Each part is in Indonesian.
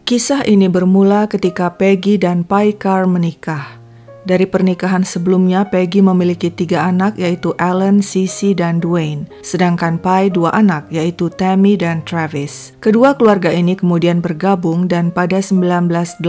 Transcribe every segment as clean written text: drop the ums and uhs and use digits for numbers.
Kisah ini bermula ketika Peggy dan Pye Carr menikah. Dari pernikahan sebelumnya, Peggy memiliki 3 anak yaitu Alan, Cissy, dan Dwayne. Sedangkan Pye 2 anak yaitu Tammy dan Travis. Kedua keluarga ini kemudian bergabung dan pada 1988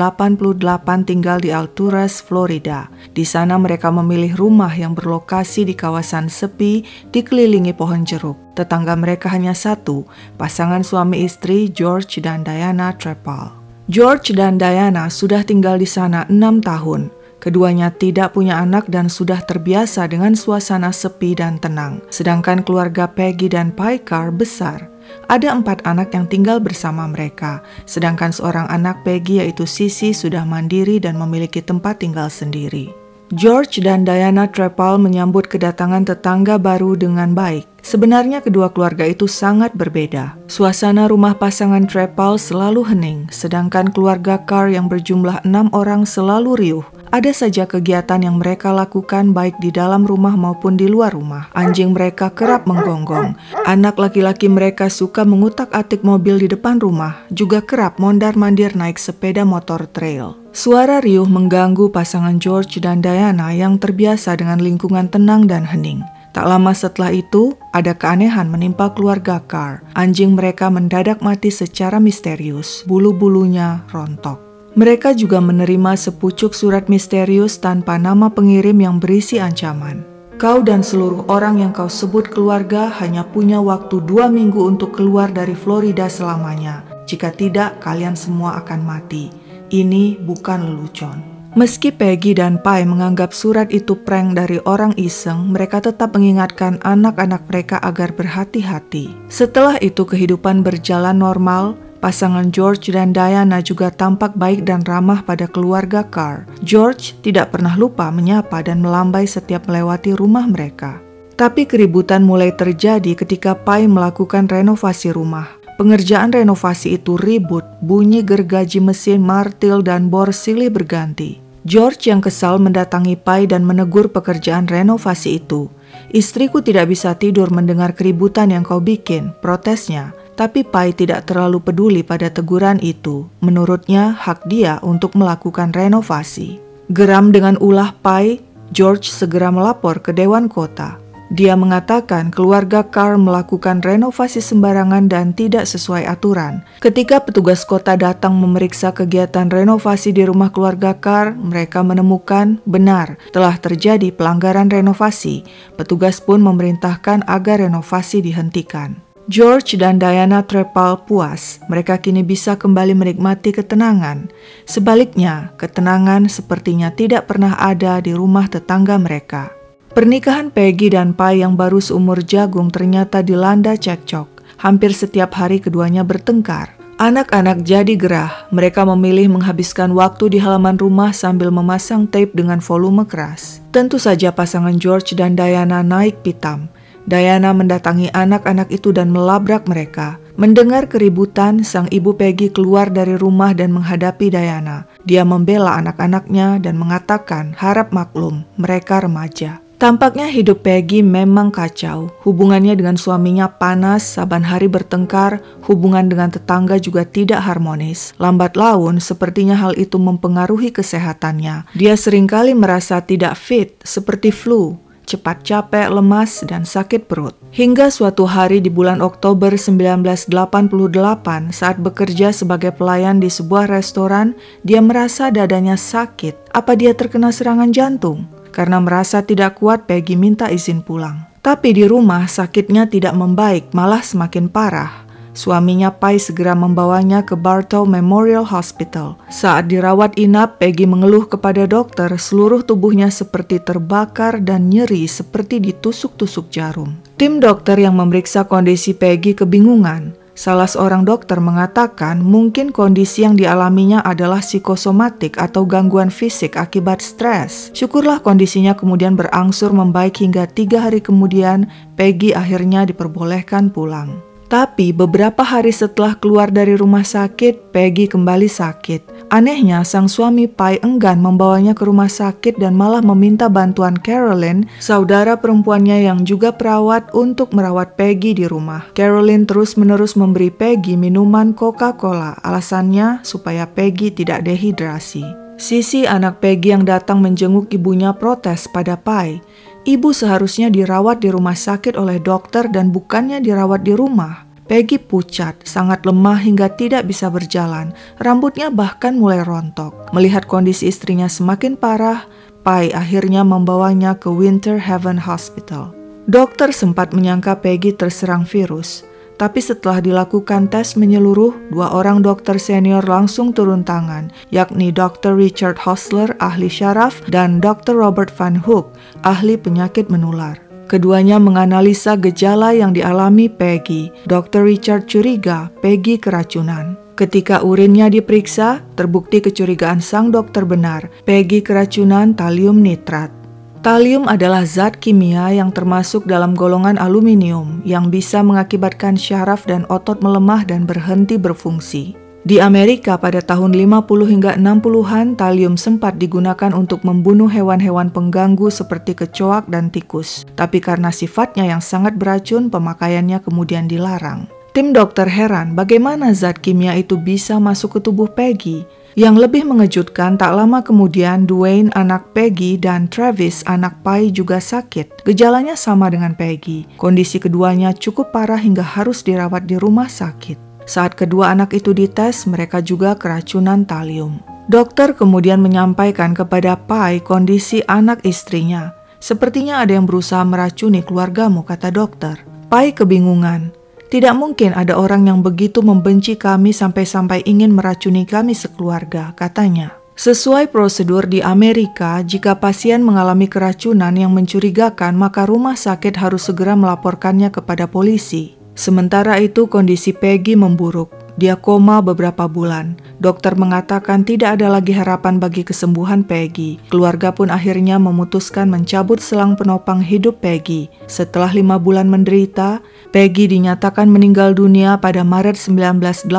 tinggal di Alturas, Florida. Di sana mereka memilih rumah yang berlokasi di kawasan sepi dikelilingi pohon jeruk. Tetangga mereka hanya satu, pasangan suami istri George dan Diana Trepal. George dan Diana sudah tinggal di sana 6 tahun. Keduanya tidak punya anak dan sudah terbiasa dengan suasana sepi dan tenang. Sedangkan keluarga Peggy dan Pye Carr besar. Ada 4 anak yang tinggal bersama mereka. Sedangkan seorang anak Peggy yaitu Cissy sudah mandiri dan memiliki tempat tinggal sendiri. George dan Diana Trepal menyambut kedatangan tetangga baru dengan baik. Sebenarnya kedua keluarga itu sangat berbeda. Suasana rumah pasangan Trepal selalu hening, sedangkan keluarga Carr yang berjumlah 6 orang selalu riuh. Ada saja kegiatan yang mereka lakukan baik di dalam rumah maupun di luar rumah. Anjing mereka kerap menggonggong. Anak laki-laki mereka suka mengutak-atik mobil di depan rumah, juga kerap mondar-mandir naik sepeda motor trail. Suara riuh mengganggu pasangan George dan Diana yang terbiasa dengan lingkungan tenang dan hening. Tak lama setelah itu, ada keanehan menimpa keluarga Carr. Anjing mereka mendadak mati secara misterius, bulu-bulunya rontok. Mereka juga menerima sepucuk surat misterius tanpa nama pengirim yang berisi ancaman. Kau dan seluruh orang yang kau sebut keluarga hanya punya waktu 2 minggu untuk keluar dari Florida selamanya. Jika tidak, kalian semua akan mati. Ini bukan lelucon. Meski Peggy dan Pye menganggap surat itu prank dari orang iseng, mereka tetap mengingatkan anak-anak mereka agar berhati-hati. Setelah itu kehidupan berjalan normal. Pasangan George dan Diana juga tampak baik dan ramah pada keluarga Carr. George tidak pernah lupa menyapa dan melambai setiap melewati rumah mereka. Tapi keributan mulai terjadi ketika Pye melakukan renovasi rumah. Pengerjaan renovasi itu ribut, bunyi gergaji mesin, martil, dan bor silih berganti. George yang kesal mendatangi Pye dan menegur pekerjaan renovasi itu. Istriku tidak bisa tidur mendengar keributan yang kau bikin, protesnya. Tapi Pye tidak terlalu peduli pada teguran itu. Menurutnya, hak dia untuk melakukan renovasi. Geram dengan ulah Pye, George segera melapor ke Dewan Kota. Dia mengatakan keluarga Carr melakukan renovasi sembarangan dan tidak sesuai aturan. Ketika petugas kota datang memeriksa kegiatan renovasi di rumah keluarga Carr, mereka menemukan benar telah terjadi pelanggaran renovasi. Petugas pun memerintahkan agar renovasi dihentikan. George dan Diana Trepal puas, mereka kini bisa kembali menikmati ketenangan. Sebaliknya, ketenangan sepertinya tidak pernah ada di rumah tetangga mereka. Pernikahan Peggy dan Pye yang baru seumur jagung ternyata dilanda cekcok. Hampir setiap hari keduanya bertengkar. Anak-anak jadi gerah, mereka memilih menghabiskan waktu di halaman rumah sambil memasang tape dengan volume keras. Tentu saja pasangan George dan Diana naik pitam. Diana mendatangi anak-anak itu dan melabrak mereka. Mendengar keributan, sang ibu Peggy keluar dari rumah dan menghadapi Diana. Dia membela anak-anaknya dan mengatakan harap maklum, mereka remaja. Tampaknya hidup Peggy memang kacau. Hubungannya dengan suaminya panas, saban hari bertengkar, hubungan dengan tetangga juga tidak harmonis. Lambat laun, sepertinya hal itu mempengaruhi kesehatannya. Dia seringkali merasa tidak fit, seperti flu. Cepat capek, lemas, dan sakit perut. Hingga suatu hari di bulan Oktober 1988 saat bekerja sebagai pelayan di sebuah restoran, dia merasa dadanya sakit. Apa dia terkena serangan jantung? Karena merasa tidak kuat, Peggy minta izin pulang. Tapi di rumah sakitnya tidak membaik, malah semakin parah. Suaminya Pye segera membawanya ke Bartow Memorial Hospital. Saat dirawat inap, Peggy mengeluh kepada dokter seluruh tubuhnya seperti terbakar dan nyeri seperti ditusuk-tusuk jarum. Tim dokter yang memeriksa kondisi Peggy kebingungan. Salah seorang dokter mengatakan mungkin kondisi yang dialaminya adalah psikosomatik atau gangguan fisik akibat stres. Syukurlah kondisinya kemudian berangsur membaik hingga 3 hari kemudian Peggy akhirnya diperbolehkan pulang. Tapi beberapa hari setelah keluar dari rumah sakit, Peggy kembali sakit. Anehnya, sang suami Pai enggan membawanya ke rumah sakit dan malah meminta bantuan Carolyn, saudara perempuannya yang juga perawat, untuk merawat Peggy di rumah. Carolyn terus-menerus memberi Peggy minuman Coca-Cola, alasannya supaya Peggy tidak dehidrasi. Sisi, anak Peggy yang datang menjenguk ibunya, protes pada Pai. Ibu seharusnya dirawat di rumah sakit oleh dokter dan bukannya dirawat di rumah. Peggy pucat, sangat lemah hingga tidak bisa berjalan. Rambutnya bahkan mulai rontok. Melihat kondisi istrinya semakin parah, Pai akhirnya membawanya ke Winter Haven Hospital. Dokter sempat menyangka Peggy terserang virus. Tapi setelah dilakukan tes menyeluruh, 2 orang dokter senior langsung turun tangan, yakni Dr. Richard Hostler, ahli syaraf, dan Dr. Robert Van Hook, ahli penyakit menular. Keduanya menganalisa gejala yang dialami Peggy. Dr. Richard curiga Peggy keracunan. Ketika urinnya diperiksa, terbukti kecurigaan sang dokter benar. Peggy keracunan talium nitrat. Talium adalah zat kimia yang termasuk dalam golongan aluminium yang bisa mengakibatkan syaraf dan otot melemah dan berhenti berfungsi. Di Amerika pada tahun 50 hingga 60-an, talium sempat digunakan untuk membunuh hewan-hewan pengganggu seperti kecoak dan tikus. Tapi karena sifatnya yang sangat beracun, pemakaiannya kemudian dilarang. Tim dokter heran bagaimana zat kimia itu bisa masuk ke tubuh Peggy. Yang lebih mengejutkan, tak lama kemudian Dwayne, anak Peggy, dan Travis, anak Pai, juga sakit. Gejalanya sama dengan Peggy. Kondisi keduanya cukup parah hingga harus dirawat di rumah sakit. Saat kedua anak itu dites, mereka juga keracunan talium. Dokter kemudian menyampaikan kepada Pai kondisi anak istrinya. Sepertinya ada yang berusaha meracuni keluargamu, kata dokter. Pai kebingungan. Tidak mungkin ada orang yang begitu membenci kami sampai-sampai ingin meracuni kami sekeluarga, katanya. Sesuai prosedur di Amerika, jika pasien mengalami keracunan yang mencurigakan, maka rumah sakit harus segera melaporkannya kepada polisi. Sementara itu kondisi Peggy memburuk. Dia koma beberapa bulan. Dokter mengatakan tidak ada lagi harapan bagi kesembuhan Peggy. Keluarga pun akhirnya memutuskan mencabut selang penopang hidup Peggy. Setelah 5 bulan menderita, Peggy dinyatakan meninggal dunia pada Maret 1989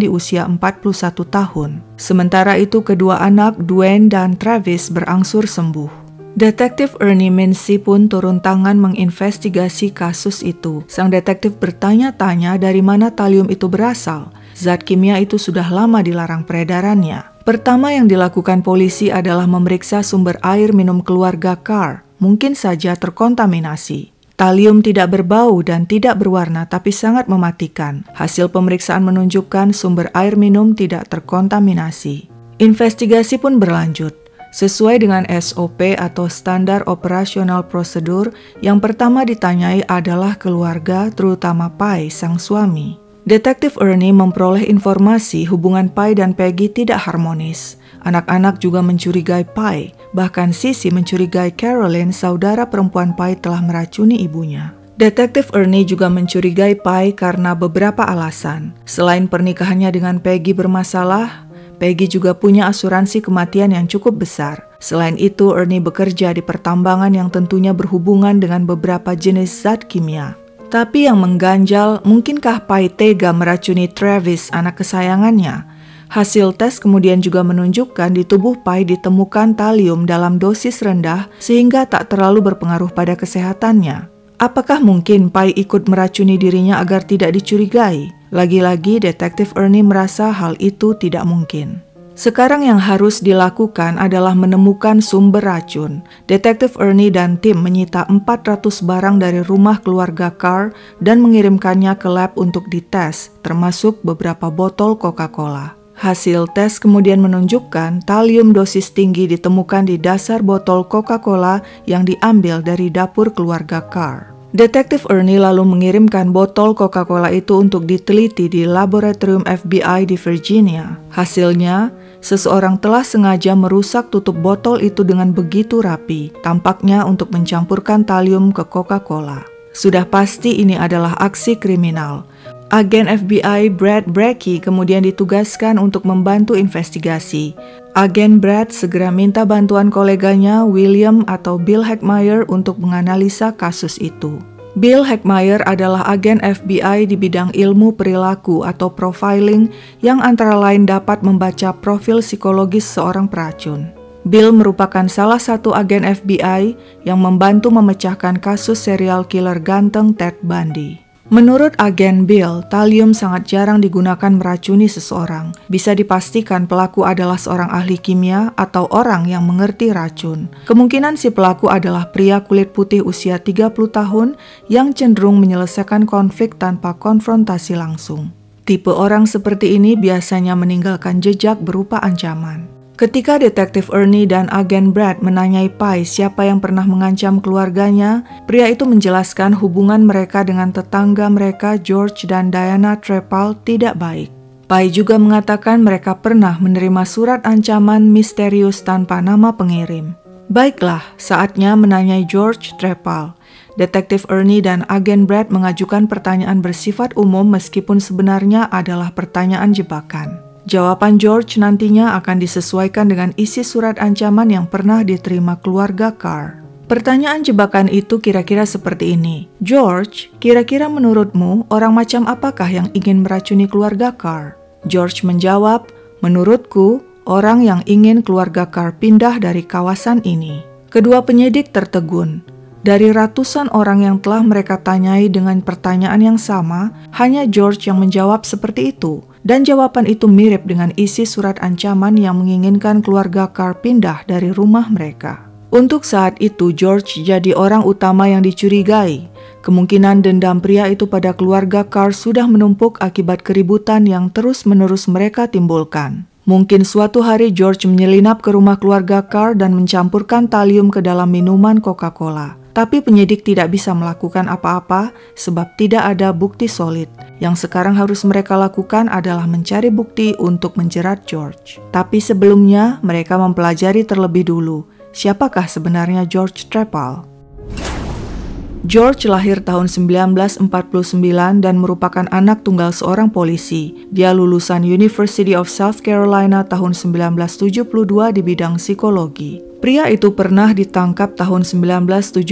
di usia 41 tahun. Sementara itu kedua anak, Dwayne dan Travis, berangsur sembuh. Detektif Ernie Mincy pun turun tangan menginvestigasi kasus itu. Sang detektif bertanya-tanya dari mana talium itu berasal. Zat kimia itu sudah lama dilarang peredarannya. Pertama yang dilakukan polisi adalah memeriksa sumber air minum keluarga Carr. Mungkin saja terkontaminasi. Talium tidak berbau dan tidak berwarna tapi sangat mematikan. Hasil pemeriksaan menunjukkan sumber air minum tidak terkontaminasi. Investigasi pun berlanjut. Sesuai dengan SOP atau Standar Operasional Prosedur, yang pertama ditanyai adalah keluarga, terutama Pai, sang suami. Detektif Ernie memperoleh informasi hubungan Pai dan Peggy tidak harmonis. Anak-anak juga mencurigai Pai, bahkan Sissy mencurigai Carolyn, saudara perempuan Pai, telah meracuni ibunya. Detektif Ernie juga mencurigai Pai karena beberapa alasan. Selain pernikahannya dengan Peggy bermasalah, Peggy juga punya asuransi kematian yang cukup besar. Selain itu, Ernie bekerja di pertambangan yang tentunya berhubungan dengan beberapa jenis zat kimia. Tapi yang mengganjal, mungkinkah Pai tega meracuni Travis, anak kesayangannya? Hasil tes kemudian juga menunjukkan di tubuh Pai ditemukan talium dalam dosis rendah sehingga tak terlalu berpengaruh pada kesehatannya. Apakah mungkin Pai ikut meracuni dirinya agar tidak dicurigai? Lagi-lagi detektif Ernie merasa hal itu tidak mungkin. Sekarang yang harus dilakukan adalah menemukan sumber racun. Detektif Ernie dan tim menyita 400 barang dari rumah keluarga Carr dan mengirimkannya ke lab untuk dites, termasuk beberapa botol Coca-Cola. Hasil tes kemudian menunjukkan talium dosis tinggi ditemukan di dasar botol Coca-Cola yang diambil dari dapur keluarga Carr. Detektif Ernie lalu mengirimkan botol Coca-Cola itu untuk diteliti di laboratorium FBI di Virginia. Hasilnya, seseorang telah sengaja merusak tutup botol itu dengan begitu rapi, tampaknya untuk mencampurkan talium ke Coca-Cola. Sudah pasti ini adalah aksi kriminal. Agen FBI Brad Brecky kemudian ditugaskan untuk membantu investigasi. Agen Brad segera minta bantuan koleganya William atau Bill Heckmeyer untuk menganalisa kasus itu. Bill Heckmeyer adalah agen FBI di bidang ilmu perilaku atau profiling yang antara lain dapat membaca profil psikologis seorang pelacur. Bill merupakan salah satu agen FBI yang membantu memecahkan kasus serial killer ganteng Ted Bundy. Menurut agen Bill, talium sangat jarang digunakan meracuni seseorang. Bisa dipastikan pelaku adalah seorang ahli kimia atau orang yang mengerti racun. Kemungkinan si pelaku adalah pria kulit putih usia 30 tahun yang cenderung menyelesaikan konflik tanpa konfrontasi langsung. Tipe orang seperti ini biasanya meninggalkan jejak berupa ancaman. Ketika Detektif Ernie dan agen Brad menanyai Pai siapa yang pernah mengancam keluarganya, pria itu menjelaskan hubungan mereka dengan tetangga mereka George dan Diana Trepal tidak baik. Pai juga mengatakan mereka pernah menerima surat ancaman misterius tanpa nama pengirim. Baiklah, saatnya menanyai George Trepal. Detektif Ernie dan agen Brad mengajukan pertanyaan bersifat umum meskipun sebenarnya adalah pertanyaan jebakan. Jawaban George nantinya akan disesuaikan dengan isi surat ancaman yang pernah diterima keluarga Carr. Pertanyaan jebakan itu kira-kira seperti ini. George, kira-kira menurutmu orang macam apakah yang ingin meracuni keluarga Carr? George menjawab, menurutku orang yang ingin keluarga Carr pindah dari kawasan ini. Kedua penyidik tertegun. Dari ratusan orang yang telah mereka tanyai dengan pertanyaan yang sama, hanya George yang menjawab seperti itu. Dan jawaban itu mirip dengan isi surat ancaman yang menginginkan keluarga Carr pindah dari rumah mereka. Untuk saat itu George jadi orang utama yang dicurigai. Kemungkinan dendam pria itu pada keluarga Carr sudah menumpuk akibat keributan yang terus-menerus mereka timbulkan. Mungkin suatu hari George menyelinap ke rumah keluarga Carr dan mencampurkan talium ke dalam minuman Coca-Cola. Tapi penyidik tidak bisa melakukan apa-apa sebab tidak ada bukti solid. Yang sekarang harus mereka lakukan adalah mencari bukti untuk menjerat George. Tapi sebelumnya mereka mempelajari terlebih dulu siapakah sebenarnya George Trepal. George lahir tahun 1949 dan merupakan anak tunggal seorang polisi. Dia lulusan University of South Carolina tahun 1972 di bidang psikologi. Pria itu pernah ditangkap tahun 1975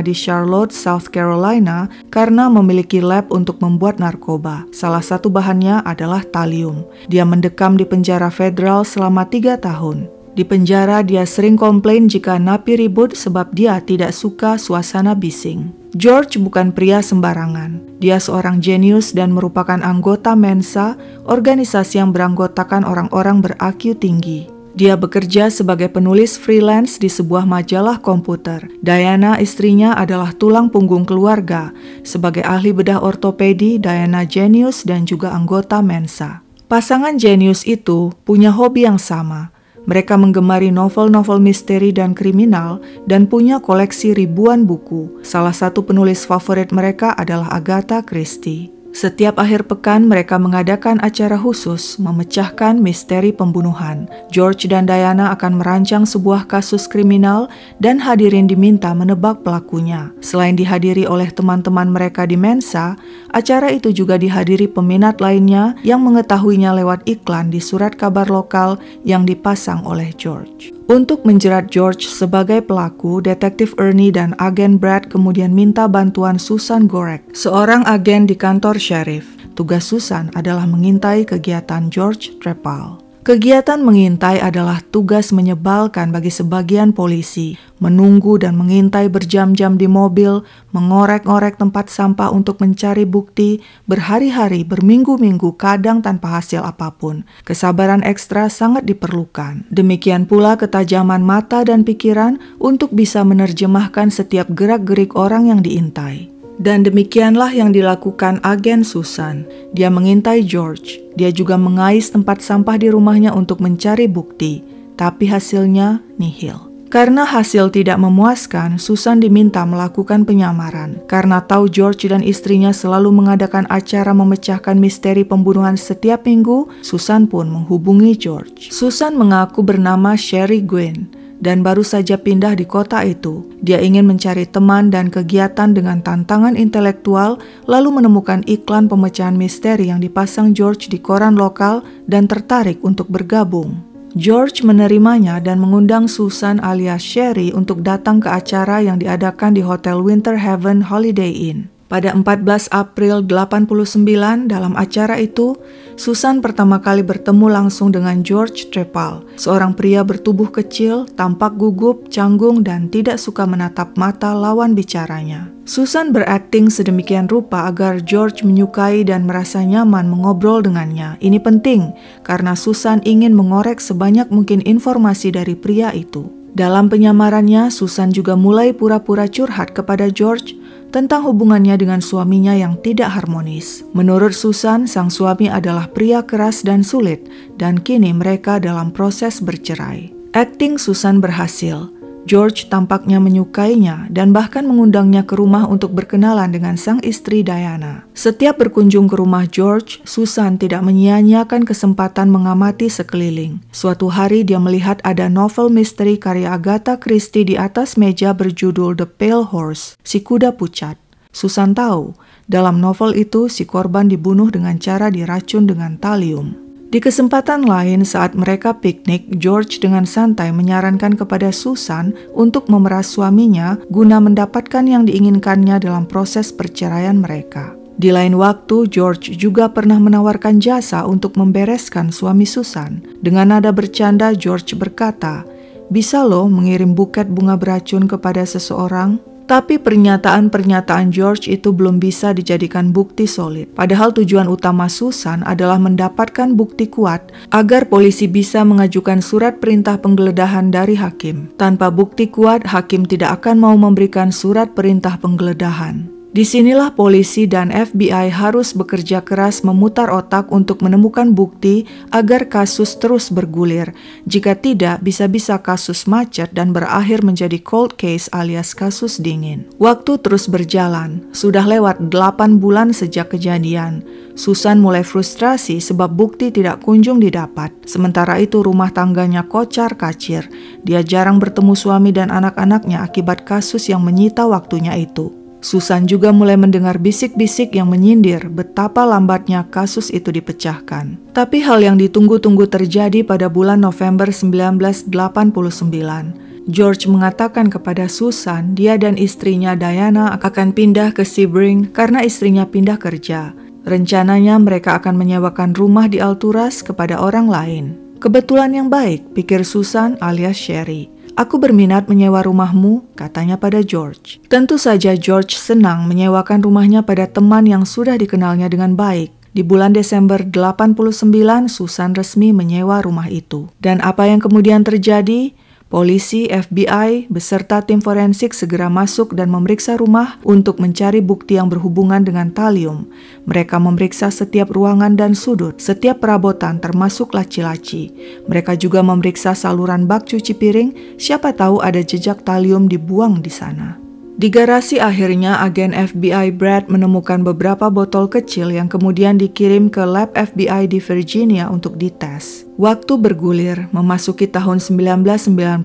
di Charlotte, South Carolina karena memiliki lab untuk membuat narkoba. Salah satu bahannya adalah talium. Dia mendekam di penjara federal selama 3 tahun. Di penjara dia sering komplain jika napi ribut sebab dia tidak suka suasana bising. George bukan pria sembarangan. Dia seorang jenius dan merupakan anggota Mensa, organisasi yang beranggotakan orang-orang ber-IQ tinggi. Dia bekerja sebagai penulis freelance di sebuah majalah komputer. Diana, istrinya, adalah tulang punggung keluarga. Sebagai ahli bedah ortopedi, Diana jenius dan juga anggota Mensa. Pasangan jenius itu punya hobi yang sama. Mereka menggemari novel-novel misteri dan kriminal dan punya koleksi ribuan buku. Salah satu penulis favorit mereka adalah Agatha Christie. Setiap akhir pekan mereka mengadakan acara khusus memecahkan misteri pembunuhan. George dan Diana akan merancang sebuah kasus kriminal dan hadirin diminta menebak pelakunya. Selain dihadiri oleh teman-teman mereka di Mensa, acara itu juga dihadiri peminat lainnya yang mengetahuinya lewat iklan di surat kabar lokal yang dipasang oleh George. Untuk menjerat George sebagai pelaku, Detektif Ernie dan agen Brad kemudian minta bantuan Susan Gorek, seorang agen di kantor sheriff. Tugas Susan adalah mengintai kegiatan George Trepal. Kegiatan mengintai adalah tugas menyebalkan bagi sebagian polisi, menunggu dan mengintai berjam-jam di mobil, mengorek-ngorek tempat sampah untuk mencari bukti, berhari-hari, berminggu-minggu, kadang tanpa hasil apapun. Kesabaran ekstra sangat diperlukan. Demikian pula ketajaman mata dan pikiran untuk bisa menerjemahkan setiap gerak-gerik orang yang diintai. Dan demikianlah yang dilakukan agen Susan. Dia mengintai George. Dia juga mengais tempat sampah di rumahnya untuk mencari bukti. Tapi hasilnya nihil. Karena hasil tidak memuaskan, Susan diminta melakukan penyamaran. Karena tahu George dan istrinya selalu mengadakan acara memecahkan misteri pembunuhan setiap minggu, Susan pun menghubungi George. Susan mengaku bernama Sherry Gwynn dan baru saja pindah di kota itu. Dia ingin mencari teman dan kegiatan dengan tantangan intelektual, lalu menemukan iklan pemecahan misteri yang dipasang George di koran lokal dan tertarik untuk bergabung. George menerimanya dan mengundang Susan alias Sherry untuk datang ke acara yang diadakan di Hotel Winter Haven Holiday Inn. Pada 14 April 89, dalam acara itu, Susan pertama kali bertemu langsung dengan George Trepal, seorang pria bertubuh kecil, tampak gugup, canggung, dan tidak suka menatap mata lawan bicaranya. Susan berakting sedemikian rupa agar George menyukai dan merasa nyaman mengobrol dengannya. Ini penting, karena Susan ingin mengorek sebanyak mungkin informasi dari pria itu. Dalam penyamarannya, Susan juga mulai pura-pura curhat kepada George tentang hubungannya dengan suaminya yang tidak harmonis. Menurut Susan, sang suami adalah pria keras dan sulit, dan kini mereka dalam proses bercerai. Akting Susan berhasil. George tampaknya menyukainya dan bahkan mengundangnya ke rumah untuk berkenalan dengan sang istri Diana. Setiap berkunjung ke rumah George, Susan tidak menyia-nyiakan kesempatan mengamati sekeliling. Suatu hari dia melihat ada novel misteri karya Agatha Christie di atas meja berjudul The Pale Horse, si kuda pucat. Susan tahu, dalam novel itu si korban dibunuh dengan cara diracun dengan talium. Di kesempatan lain saat mereka piknik, George dengan santai menyarankan kepada Susan untuk memeras suaminya guna mendapatkan yang diinginkannya dalam proses perceraian mereka. Di lain waktu, George juga pernah menawarkan jasa untuk membereskan suami Susan. Dengan nada bercanda, George berkata, "Bisa loh mengirim buket bunga beracun kepada seseorang." Tapi pernyataan-pernyataan George itu belum bisa dijadikan bukti solid. Padahal tujuan utama Susan adalah mendapatkan bukti kuat agar polisi bisa mengajukan surat perintah penggeledahan dari hakim. Tanpa bukti kuat, hakim tidak akan mau memberikan surat perintah penggeledahan. Disinilah polisi dan FBI harus bekerja keras memutar otak untuk menemukan bukti agar kasus terus bergulir. Jika tidak, bisa-bisa kasus macet dan berakhir menjadi cold case alias kasus dingin. Waktu terus berjalan. Sudah lewat 8 bulan sejak kejadian. Susan mulai frustrasi sebab bukti tidak kunjung didapat. Sementara itu rumah tangganya kocar-kacir. Dia jarang bertemu suami dan anak-anaknya akibat kasus yang menyita waktunya itu. Susan juga mulai mendengar bisik-bisik yang menyindir betapa lambatnya kasus itu dipecahkan. Tapi hal yang ditunggu-tunggu terjadi pada bulan November 1989. George mengatakan kepada Susan dia dan istrinya Diana akan pindah ke Sebring karena istrinya pindah kerja. Rencananya mereka akan menyewakan rumah di Alturas kepada orang lain. Kebetulan yang baik, pikir Susan alias Sherry. "Aku berminat menyewa rumahmu," katanya pada George. Tentu saja George senang menyewakan rumahnya pada teman yang sudah dikenalnya dengan baik. Di bulan Desember 89, Susan resmi menyewa rumah itu. Dan apa yang kemudian terjadi? Polisi, FBI, beserta tim forensik segera masuk dan memeriksa rumah untuk mencari bukti yang berhubungan dengan talium. Mereka memeriksa setiap ruangan dan sudut, setiap perabotan termasuk laci-laci. Mereka juga memeriksa saluran bak cuci piring, siapa tahu ada jejak talium dibuang di sana. Di garasi akhirnya agen FBI Brad menemukan beberapa botol kecil yang kemudian dikirim ke lab FBI di Virginia untuk dites. Waktu bergulir, memasuki tahun 1990.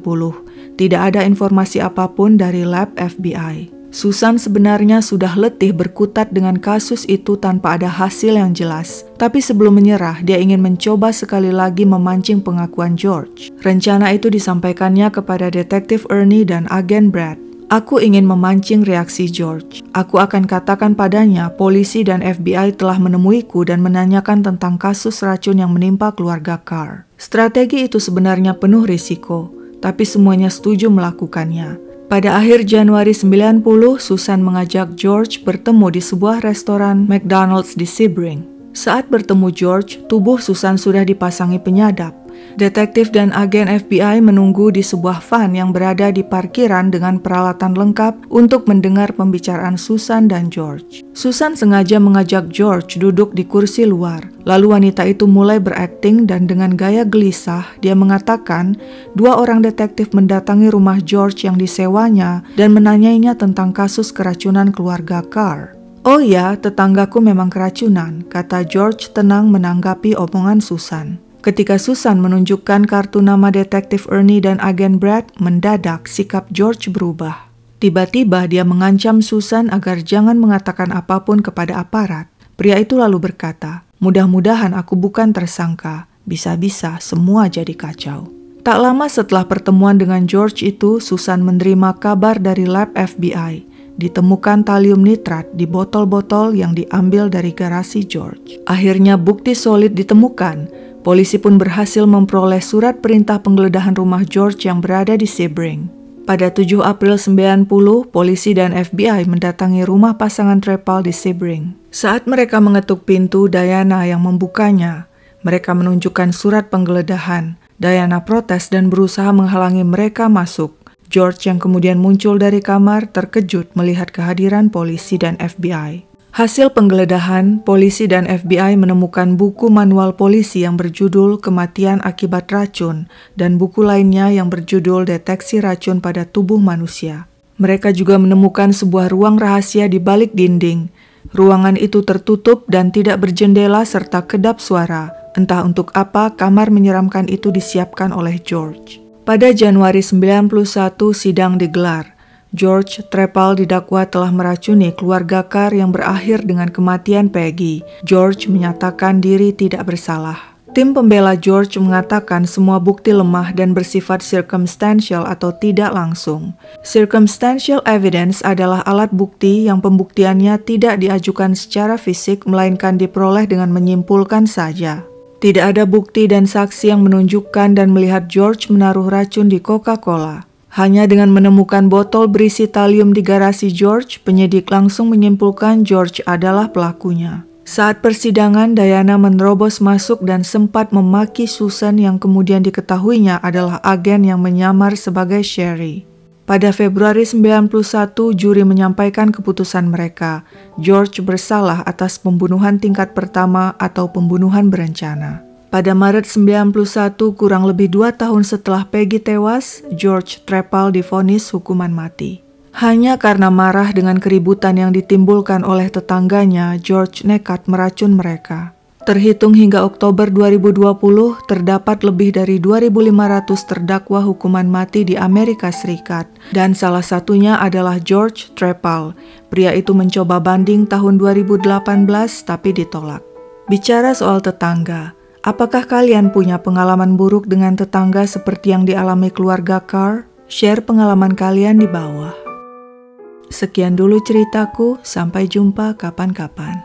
Tidak ada informasi apapun dari lab FBI. Susan sebenarnya sudah letih berkutat dengan kasus itu tanpa ada hasil yang jelas. Tapi sebelum menyerah, dia ingin mencoba sekali lagi memancing pengakuan George. Rencana itu disampaikannya kepada detektif Ernie dan agen Brad. "Aku ingin memancing reaksi George. Aku akan katakan padanya polisi dan FBI telah menemuiku dan menanyakan tentang kasus racun yang menimpa keluarga Carr." Strategi itu sebenarnya penuh risiko, tapi semuanya setuju melakukannya. Pada akhir Januari 90, Susan mengajak George bertemu di sebuah restoran McDonald's di Sebring. Saat bertemu George, tubuh Susan sudah dipasangi penyadap. Detektif dan agen FBI menunggu di sebuah van yang berada di parkiran dengan peralatan lengkap untuk mendengar pembicaraan Susan dan George. Susan sengaja mengajak George duduk di kursi luar. Lalu wanita itu mulai berakting dan dengan gaya gelisah dia mengatakan 2 orang detektif mendatangi rumah George yang disewanya dan menanyainya tentang kasus keracunan keluarga Carr. "Oh ya, tetanggaku memang keracunan," kata George tenang menanggapi omongan Susan. Ketika Susan menunjukkan kartu nama detektif Ernie dan agen Brad, mendadak sikap George berubah. Tiba-tiba dia mengancam Susan agar jangan mengatakan apapun kepada aparat. Pria itu lalu berkata, "Mudah-mudahan aku bukan tersangka. Bisa-bisa semua jadi kacau. Tak lama setelah pertemuan dengan George itu, Susan menerima kabar dari lab FBI. Ditemukan talium nitrat di botol-botol yang diambil dari garasi George. Akhirnya bukti solid ditemukan. Polisi pun berhasil memperoleh surat perintah penggeledahan rumah George yang berada di Sebring. Pada 7 April 90, polisi dan FBI mendatangi rumah pasangan Trepal di Sebring. Saat mereka mengetuk pintu, Diana yang membukanya. Mereka menunjukkan surat penggeledahan. Diana protes dan berusaha menghalangi mereka masuk. George yang kemudian muncul dari kamar terkejut melihat kehadiran polisi dan FBI. Hasil penggeledahan, polisi dan FBI menemukan buku manual polisi yang berjudul Kematian Akibat Racun dan buku lainnya yang berjudul Deteksi Racun pada Tubuh Manusia. Mereka juga menemukan sebuah ruang rahasia di balik dinding. Ruangan itu tertutup dan tidak berjendela serta kedap suara. Entah untuk apa kamar menyeramkan itu disiapkan oleh George. Pada Januari 91 sidang digelar. George Trepal didakwa telah meracuni keluarga Carr yang berakhir dengan kematian Peggy. George menyatakan diri tidak bersalah. Tim pembela George mengatakan semua bukti lemah dan bersifat circumstantial atau tidak langsung. Circumstantial evidence adalah alat bukti yang pembuktiannya tidak diajukan secara fisik melainkan diperoleh dengan menyimpulkan saja. Tidak ada bukti dan saksi yang menunjukkan dan melihat George menaruh racun di Coca-Cola. Hanya dengan menemukan botol berisi talium di garasi George, penyidik langsung menyimpulkan George adalah pelakunya. Saat persidangan, Diana menerobos masuk dan sempat memaki Susan yang kemudian diketahuinya adalah agen yang menyamar sebagai Sherry. Pada Februari 91, juri menyampaikan keputusan mereka. George bersalah atas pembunuhan tingkat pertama atau pembunuhan berencana. Pada Maret 91, kurang lebih 2 tahun setelah Peggy tewas, George Trepal divonis hukuman mati. Hanya karena marah dengan keributan yang ditimbulkan oleh tetangganya, George nekat meracun mereka. Terhitung hingga Oktober 2020, terdapat lebih dari 2.500 terdakwa hukuman mati di Amerika Serikat, dan salah satunya adalah George Trepal. Pria itu mencoba banding tahun 2018 tapi ditolak. Bicara soal tetangga, apakah kalian punya pengalaman buruk dengan tetangga seperti yang dialami keluarga Carr? Share pengalaman kalian di bawah. Sekian dulu ceritaku, sampai jumpa kapan-kapan.